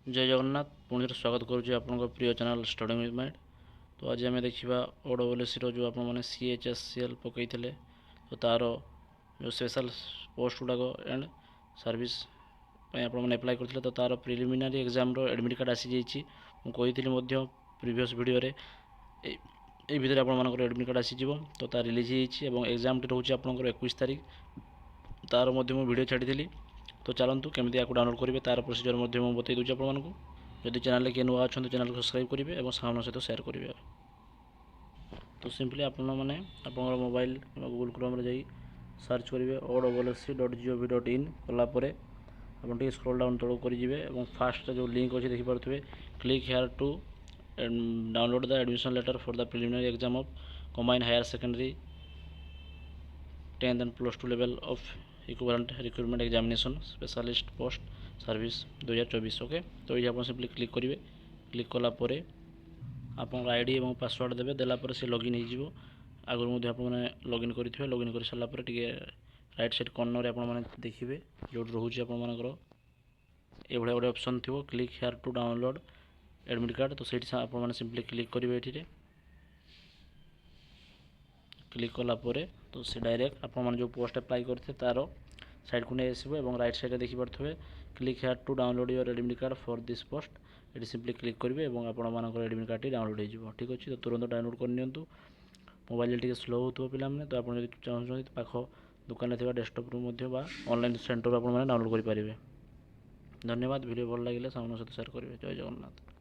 जय जगन्नाथ पुणी स्वागत करुच्ची आपण प्रिय चैनल स्टडी विथ माइंड। तो आज आम देखा ओडब्ल्यूएससी जो आपने CHSCL पकई थे तो तार जो स्पेशल पोस्ट गुड़ाक एंड सर्विस आपने एप्लाय करते तो तार प्रिलिमिनारी एग्जाम एडमिट कार्ड आसी जाइए। मुझे प्रीवियस वीडियो ये भितर आपर एडमिट कार्ड आसीज तो तार रिलीज हो एग्जाम टी रोचे आप 21 तारीख तार वीडियो छाड़ी। तो चलतु केमी आपको डाउनलोड करेंगे तार प्रोसीजर बतई दूसरी आपको। जदि चैनल किए नुआ अच्छा चैनल को सब्सक्राइब करेंगे और सामने सहित शेयर करेंगे। तो सिंपली आपने आप मोबाइल गूगल क्रोम जा सर्च करेंगे OWSC.gov.in कलापर आप स्क्रॉल डाउन तौक करेंगे फास्ट जो लिंक अच्छे देखिपे click here to download the admission letter for the preliminary exam of combined higher secondary 10th and +2 level of equivalent recruitment examination specialist post service 2024। Okay तो ये आप simply click करेंगे। Click कलापर आप ID और password देवे देलापर से login हो आगुरी मुझे आपने लॉगिन करेंगे। लॉगिन कर सारापर टे राइट साइड कॉर्नर आपने देखिए जो रोचे आपर ये गोटे ऑप्शन थी click here to download admit card. तो सही आपने सिंपली क्लिक करेंगे। ये क्लिक कलापर तो सी डायरेक्ट आप जो पोस्ट अप्लाई करते तार साइड को नहीं आसो और राइट साइड देखिपे click here to download your admit card for this post ये सिंपली क्लिक करेंगे और आप एडमिट कार्ड डाउनलोड हो। ठीक अच्छे तो तुरंत डाउनलोड करनी मोबाइल टी स्लो हो पे तो आप चाहते पाख दुकान डेस्कटॉप ऑनलाइन सेंटर आप डाउनलोड करेंगे। धन्यवाद। वीडियो भल लगे सामने सहित शेयर करेंगे। जय जगन्नाथ।